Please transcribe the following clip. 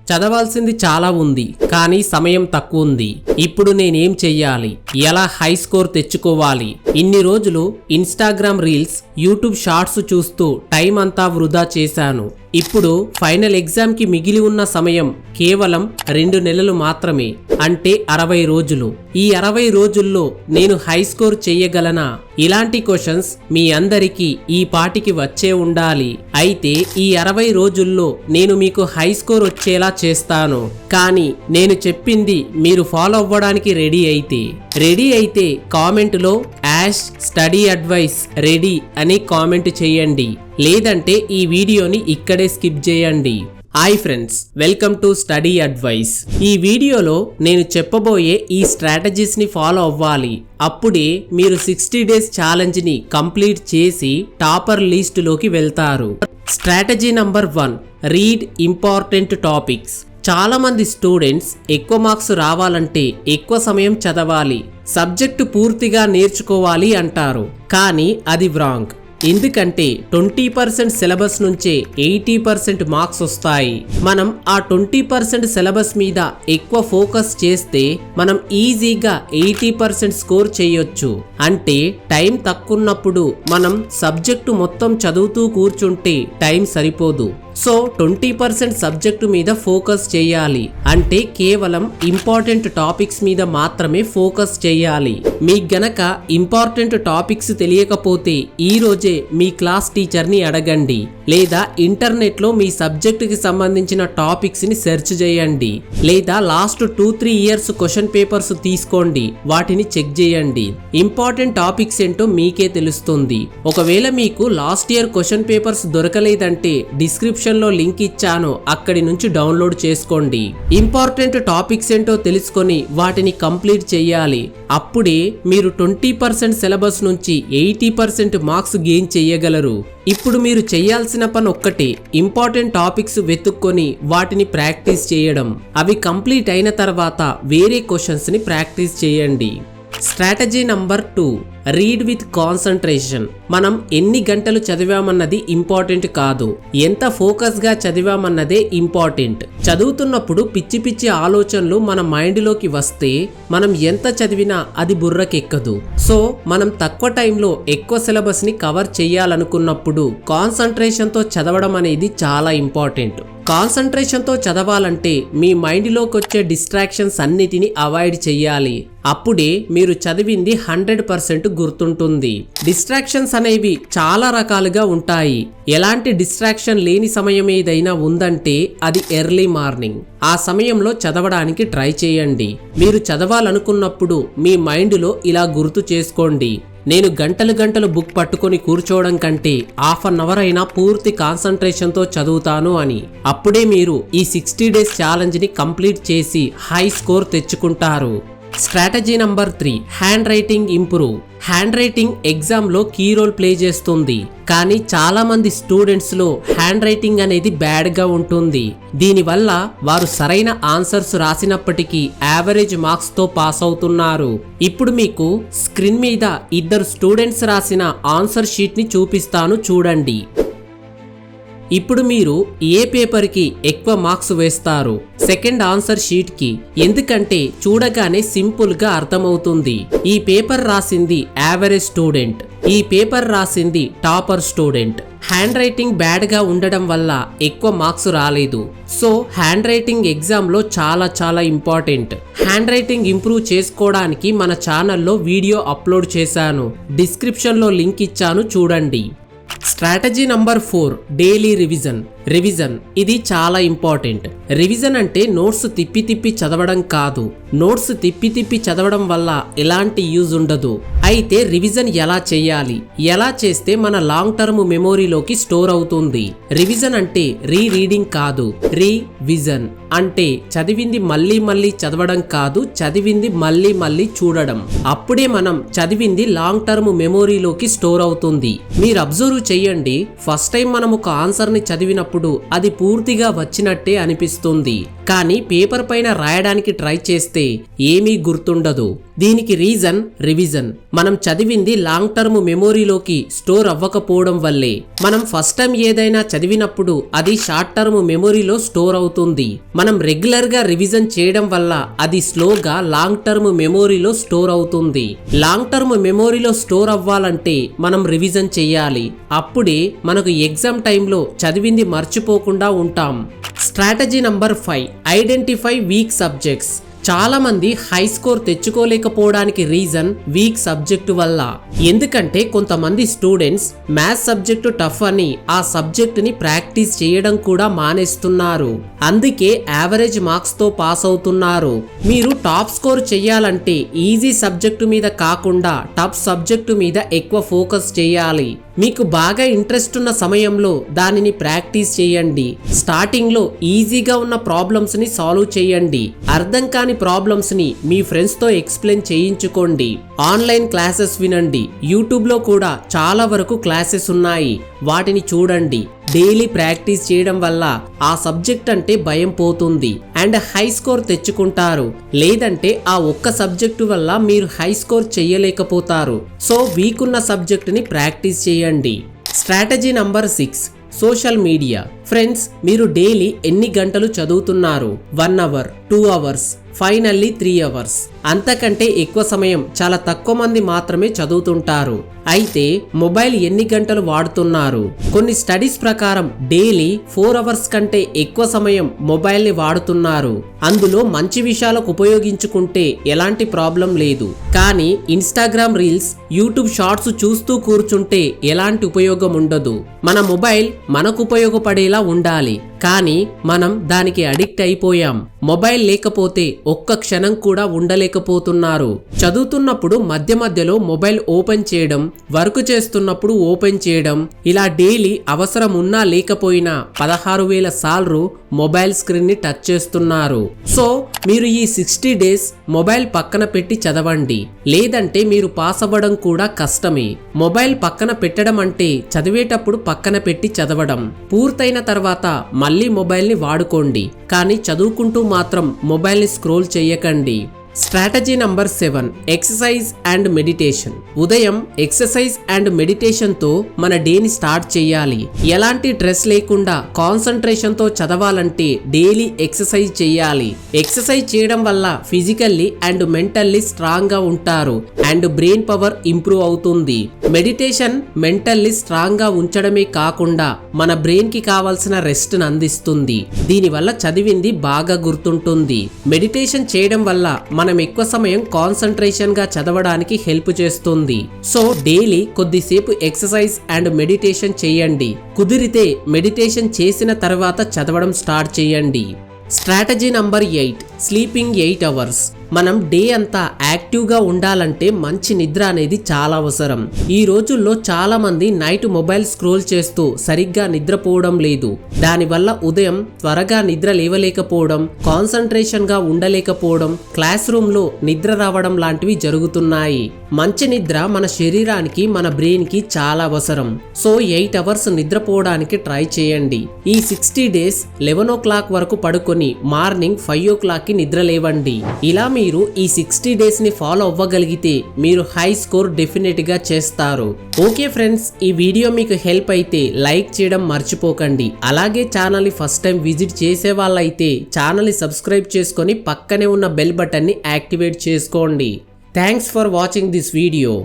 చదవాల్సింది చాలా ఉంది, కానీ సమయం తక్కువ ఉంది. ఇప్పుడు నేనేం చెయ్యాలి? ఎలా హై స్కోర్ తెచ్చుకోవాలి? ఇన్ని రోజులు ఇన్స్టాగ్రామ్ రీల్స్, యూట్యూబ్ షార్ట్స్ చూస్తూ టైం అంతా వృధా చేశాను. ఇప్పుడు ఫైనల్ ఎగ్జామ్ కి మిగిలి ఉన్న సమయం కేవలం 2 నెలలు మాత్రమే, అంటే 60 రోజులు. ఈ 60 రోజుల్లో నేను హై స్కోర్ చెయ్యగలనా? ఇలాంటి క్వశ్చన్స్ మీ అందరికీ ఈ పాటికి వచ్చే ఉండాలి. అయితే ఈ 60 రోజుల్లో నేను మీకు హై స్కోర్ వచ్చేలా చేస్తాను. కానీ నేను చెప్పింది మీరు ఫాలో అవ్వడానికి రెడీ అయితే కామెంట్లో స్టడీ అడ్వైస్ రెడీ అని కామెంట్ చేయండి. లేదంటే ఈ వీడియోని ఇక్కడే స్కిప్ చేయండి. Hi friends, welcome to study advice. ఈ వీడియోలో నేను చెప్పబోయే ఈ స్ట్రాటజీస్ ని ఫాలో అవ్వాలి. అప్పుడే మీరు 60 డేస్ ఛాలెంజ్ ని కంప్లీట్ చేసి టాపర్ లిస్ట్ లోకి వెళ్తారు. Strategy number 1, read important topics. చాలా మంది స్టూడెంట్స్ ఎక్కువ మార్క్స్ రావాలంటే ఎక్కువ సమయం చదవాలి, సబ్జెక్టు పూర్తిగా నేర్చుకోవాలి అంటారు. కానీ అది రాంగ్. ఎందుకంటే 20% సిలబస్ నుంచే 80% మార్క్స్ వస్తాయి. మనం ఆ 20% సిలబస్ మీద ఎక్కువ ఫోకస్ చేస్తే మనం ఈజీగా 80% స్కోర్ చేయొచ్చు. అంటే టైం తక్కువన్నప్పుడు మనం సబ్జెక్టు మొత్తం చదువుతూ కూర్చుంటే టైం సరిపోదు. సో 20% సబ్జెక్టు మీద ఫోకస్ చేయాలి. అంటే కేవలం ఇంపార్టెంట్ టాపిక్స్ మీద మాత్రమే ఫోకస్ చేయాలి. మీకు గనక ఇంపార్టెంట్ టాపిక్స్ తెలియకపోతే ఈ రోజే మీ క్లాస్ టీచర్ని అడగండి, లేదా ఇంటర్నెట్లో మీ సబ్జెక్టుకి సంబంధించిన టాపిక్స్ ని సెర్చ్ చేయండి, లేదా లాస్ట్ 2-3 ఇయర్స్ క్వశ్చన్ పేపర్స్ తీసుకోండి, వాటిని చెక్ చేయండి. ఇంపార్టెంట్ టాపిక్స్ ఏంటో మీకే తెలుస్తుంది. ఒకవేళ మీకు లాస్ట్ ఇయర్ క్వశ్చన్ పేపర్స్ దొరకలేదంటే డిస్క్రిప్షన్ లో లింక్ ఇచ్చాను, అక్కడి నుంచి డౌన్లోడ్ చేసుకోండి. ఇంపార్టెంట్ టాపిక్స్ ఏంటో తెలుసుకొని వాటిని కంప్లీట్ చేయాలి. అప్పుడే మీరు 20% సిలబస్ నుంచి 80% మార్క్స్ గెయిన్ చేయగలరు. ఇప్పుడు మీరు చేయాల్సిన పని ఒక్కటే, ఇంపార్టెంట్ టాపిక్స్ వెతుక్కొని వాటిని ప్రాక్టీస్ చేయడం. అవి కంప్లీట్ అయిన తర్వాత వేరే క్వశ్చన్స్ ని ప్రాక్టీస్ చేయండి. Strategy number 2, read with concentration. మనం ఎన్ని గంటలు చదివామన్నది ఇంపార్టెంట్ కాదు, ఎంత ఫోకస్ గా చదివామన్నదే ఇంపార్టెంట్. చదువుతున్నప్పుడు పిచ్చి పిచ్చి ఆలోచనలు మన మైండ్ లోకి వస్తే మనం ఎంత చదివినా అది బుర్రకెక్కదు. సో మనం తక్కువ టైంలో ఎక్కువ సిలబస్ ని కవర్ చేయాలనుకున్నప్పుడు కాన్సంట్రేషన్ తో చదవడం అనేది చాలా ఇంపార్టెంట్. కాన్సంట్రేషన్ తో చదవాలంటే మీ మైండ్ లోకి వచ్చే డిస్ట్రాక్షన్స్ అన్నిటిని అవాయిడ్ చెయ్యాలి. అప్పుడే మీరు చదివింది 100% గుర్తుంటుంది. డిస్ట్రాక్షన్స్ అనేవి చాలా రకాలుగా ఉంటాయి. ఎలాంటి డిస్ట్రాక్షన్ లేని సమయం ఏదైనా ఉందంటే అది ఎర్లీ మార్నింగ్. ఆ సమయంలో చదవడానికి ట్రై చేయండి. మీరు చదవాలనుకున్నప్పుడు మీ మైండ్లో ఇలా గుర్తు చేసుకోండి, నేను గంటలు బుక్ పట్టుకొని కూర్చోవడం కంటే ½ అన్ అవర్ అయినా పూర్తి కాన్సంట్రేషన్తో చదువుతాను అని. అప్పుడే మీరు ఈ 60 డేస్ ఛాలెంజ్ ని కంప్లీట్ చేసి హై స్కోర్ తెచ్చుకుంటారు. Strategy number 3, hand writing improve. Hand writing exam లో కీ రోల్ ప్లే చేస్తుంది. కానీ చాలా మంది స్టూడెంట్స్ లో హ్యాండ్ రైటింగ్ అనేది బ్యాడ్ గా ఉంటుంది. దీనివల్ల వారు సరైన ఆన్సర్స్ రాసినప్పటికీ యావరేజ్ మార్క్స్ తో పాస్ అవుతున్నారు. ఇప్పుడు మీకు స్క్రీన్ మీద 2 స్టూడెంట్స్ రాసిన ఆన్సర్ షీట్ ని చూపిస్తాను, చూడండి. ఇప్పుడు మీరు ఏ పేపర్ కి ఎక్కువ మార్క్స్ వేస్తారు? సెకండ్ ఆన్సర్ షీట్ కి. ఎందుకంటే చూడగానే సింపుల్ గా అర్థమవుతుంది. ఈ పేపర్ రాసింది యావరేజ్ స్టూడెంట్, ఈ పేపర్ రాసింది topper student. Hand writing bad గా ఉండడం వల్ల ఎక్కువ మార్క్స్ రాలేదు. సో హ్యాండ్ రైటింగ్ ఎగ్జామ్ లో చాలా ఇంపార్టెంట్. హ్యాండ్ రైటింగ్ ఇంప్రూవ్ చేసుకోవడానికి మన ఛానల్లో వీడియో అప్లోడ్ చేశాను, డిస్క్రిప్షన్ లో లింక్ ఇచ్చాను, చూడండి. Strategy number 4, daily revision. ఇది చాలా ఇంపార్టెంట్. రివిజన్ అంటే నోట్స్ తిప్పి చదవడం కాదు. నోట్స్ తిప్పి చదవడం వల్ల ఎలాంటి యూజ్ ఉండదు. అయితే రివిజన్ ఎలా చేయాలి? ఎలా చేస్తే మన లాంగ్ టర్మ్ మెమొరీలోకి స్టోర్ అవుతుంది? రివిజన్ అంటే రీడింగ్ కాదు, రివిజన్ అంటే చదివింది మళ్ళీ చదవడం కాదు, చదివింది మళ్ళీ చూడడం. అప్పుడే మనం చదివింది లాంగ్ టర్మ్ మెమొరీలోకి స్టోర్ అవుతుంది. మీరు అబ్జర్వ్ చేయండి, ఫస్ట్ టైం మనం ఒక ఆన్సర్ ని చదివినప్పుడు అది పూర్తిగా వచ్చినట్టే అనిపిస్తుంది. కానీ పేపర్ పైన రాయడానికి ట్రై చేస్తే ఏమీ గుర్తుండదు. దీనికి రీజన్ రివిజన్. మనం చదివింది లాంగ్ టర్మ్ మెమొరీలోకి స్టోర్ అవ్వకపోవడం వల్లే. మనం ఫస్ట్ టైం ఏదైనా చదివినప్పుడు అది షార్ట్ టర్మ్ మెమొరీలో స్టోర్ అవుతుంది. మనం రెగ్యులర్ గా రివిజన్ చేయడం వల్ల అది స్లోగా లాంగ్ టర్మ్ మెమొరీలో స్టోర్ అవుతుంది. లాంగ్ టర్మ్ మెమొరీలో స్టోర్ అవ్వాలంటే మనం రివిజన్ చేయాలి. అప్పుడే మనకు ఎగ్జామ్ టైంలో చదివింది మర్చిపోకుండా ఉంటాం. Strategy number 5, identify weak subjects. చాలా మంది హై స్కోర్ తెచ్చుకోలేకపోవడానికి రీజన్ వీక్ సబ్జెక్టు వల్ల. ఎందుకంటే కొంతమంది స్టూడెంట్స్ మ్యాథ్స్ సబ్జెక్టు టఫ్ అని ఆ సబ్జెక్ట్ ని ప్రాక్టీస్ చేయడం కూడా మానేస్తున్నారు. అందుకే యావరేజ్ మార్క్స్ తో పాస్ అవుతున్నారు. మీరు టాప్ స్కోర్ చేయాలంటే ఈజీ సబ్జెక్టు మీద కాకుండా టఫ్ సబ్జెక్టు మీద ఎక్కువ ఫోకస్ చేయాలి. మీకు బాగా ఇంట్రెస్ట్ ఉన్న సమయంలో దానిని ప్రాక్టీస్ చేయండి. స్టార్టింగ్ లో ఈజీగా ఉన్న ప్రాబ్లమ్స్ ని సాల్వ్ చేయండి. అర్థం కాని ప్రాబ్లమ్స్ ని మీ ఫ్రెండ్స్ తో ఎక్స్ప్లెయిన్ చేయించుకోండి. ఆన్లైన్ క్లాసెస్ వినండి. యూట్యూబ్ లో కూడా చాలా వరకు క్లాసెస్ ఉన్నాయి, వాటిని చూడండి. డైలీ ప్రాక్టీస్ చేయడం వల్ల ఆ సబ్జెక్ట్ అంటే భయం పోతుంది అండ్ హై స్కోర్ తెచ్చుకుంటారు. లేదంటే ఆ ఒక్క సబ్జెక్టు వల్ల మీరు హై స్కోర్ చేయలేకపోతారు. సో వీక్ ఉన్న సబ్జెక్ట్ ని ప్రాక్టీస్ చేయండి. Strategy number 6, social media. Friends, మీరు డైలీ ఎన్ని గంటలు చదువుతున్నారు? 1 అవర్, 2 అవర్స్, ఫైనల్లీ 3 అవర్స్. అంతకంటే ఎక్కువ సమయం చాలా తక్కువ మంది మాత్రమే చదువుతుంటారు. అయితే మొబైల్ ఎన్ని గంటలు వాడుతున్నారు? కొన్ని స్టడీస్ ప్రకారం డైలీ 4 అవర్స్ కంటే ఎక్కువ సమయం మొబైల్ ని వాడుతున్నారు. అందులో మంచి విషయాలకు ఉపయోగించుకుంటే ఎలాంటి ప్రాబ్లం లేదు. కానీ ఇన్స్టాగ్రామ్ రీల్స్, యూట్యూబ్ షార్ట్స్ చూస్తూ కూర్చుంటే ఎలాంటి ఉపయోగం ఉండదు. మన మొబైల్ మనకు ఉపయోగపడేలా ఉండాలి, కానీ మనం దానికి అడిక్ట్ అయిపోయాం. మొబైల్ లేకపోతే ఒక్క క్షణం కూడా ఉండలేకపోతున్నారు. చదువుతున్నప్పుడు మధ్య మధ్యలో మొబైల్ ఓపెన్ చేయడం, వర్క్ చేస్తున్నప్పుడు ఓపెన్ చేయడం, ఇలా డైలీ అవసరం ఉన్నా లేకపోయినా 16,000 సార్లు మొబైల్ స్క్రీన్ ని టచ్ చేస్తున్నారు. సో మీరు ఈ 60 డేస్ మొబైల్ పక్కన పెట్టి చదవండి. లేదంటే మీరు పాస్ అవ్వడం కూడా కష్టమే. మొబైల్ పక్కన పెట్టడం అంటే చదివేటప్పుడు పక్కన పెట్టి చదవడం. పూర్తయిన తర్వాత మళ్ళీ మొబైల్ ని వాడుకోండి, కానీ చదువుకుంటూ మాత్రం మొబైల్ ని స్క్రోల్ చేయకండి. Strategy number 7, exercise and meditation. ఉదయం ఎక్సర్సైజ్ అండ్ మెడిటేషన్ తో మన డేని స్టార్ట్ చేయాలి. ఎలాంటి స్ట్రెస్ లేకుండా కాన్సంట్రేషన్ తో చదవాలంటే డైలీ ఎక్సర్సైజ్ చేయాలి. ఎక్సర్సైజ్ చేయడం వల్ల ఫిజికల్లీ అండ్ మెంటల్లీ స్ట్రాంగ్ గా ఉంటారు అండ్ బ్రెయిన్ పవర్ ఇంప్రూవ్ అవుతుంది. మెడిటేషన్ మెంటల్లీ స్ట్రాంగ్ గా ఉంచడమే కాకుండా మన బ్రెయిన్ కి కావాల్సిన రెస్ట్ ని అందిస్తుంది. దీనివల్ల చదివింది బాగా గుర్తుంటుంది. మెడిటేషన్ చేయడం వల్ల మనం ఎక్కువ సమయం కాన్సంట్రేషన్ గా చదవడానికి హెల్ప్ చేస్తుంది. సో డైలీ కొద్దిసేపు ఎక్సర్సైజ్ అండ్ మెడిటేషన్ చేయండి. కుదిరితే మెడిటేషన్ చేసిన తర్వాత చదవడం స్టార్ట్ చేయండి. Strategy number 8, sleeping 8 hours. మనం డే అంతా యాక్టివ్ గా ఉండాలంటే మంచి నిద్ర అనేది చాలా అవసరం. ఈ రోజుల్లో చాలా మంది నైట్ మొబైల్ స్క్రోల్ చేస్తూ సరిగ్గా నిద్రపోవడం లేదు. దానివల్ల ఉదయం త్వరగా నిద్ర లేవలేకపోవడం, కాన్సంట్రేషన్ గా ఉండలేకపోవడం, క్లాస్ రూమ్ లో నిద్ర రావడం లాంటివి జరుగుతున్నాయి. మంచి నిద్ర మన శరీరానికి, మన బ్రెయిన్ కి చాలా అవసరం. సో 8 అవర్స్ నిద్రపోవడానికి ట్రై చేయండి. ఈ 60 డేస్ 11 o'clock వరకు పడుకొని మార్నింగ్ 5 o'clock కి నిద్ర లేవండి. ఇలా మీరు ఈ 60 డేస్ ని ఫాలో అవ్వగలిగితే మీరు హై స్కోర్ డెఫినెట్ గా చేస్తారు. ఓకే ఫ్రెండ్స్, ఈ వీడియో మీకు హెల్ప్ అయితే లైక్ చేయడం మర్చిపోకండి. అలాగే ఛానల్ ని ఫస్ట్ టైం విజిట్ చేసే వాళ్ళైతే ఛానల్ ని సబ్స్క్రైబ్ చేసుకొని పక్కనే ఉన్న బెల్ బటన్ ని యాక్టివేట్ చేసుకోండి. Thanks for watching this video.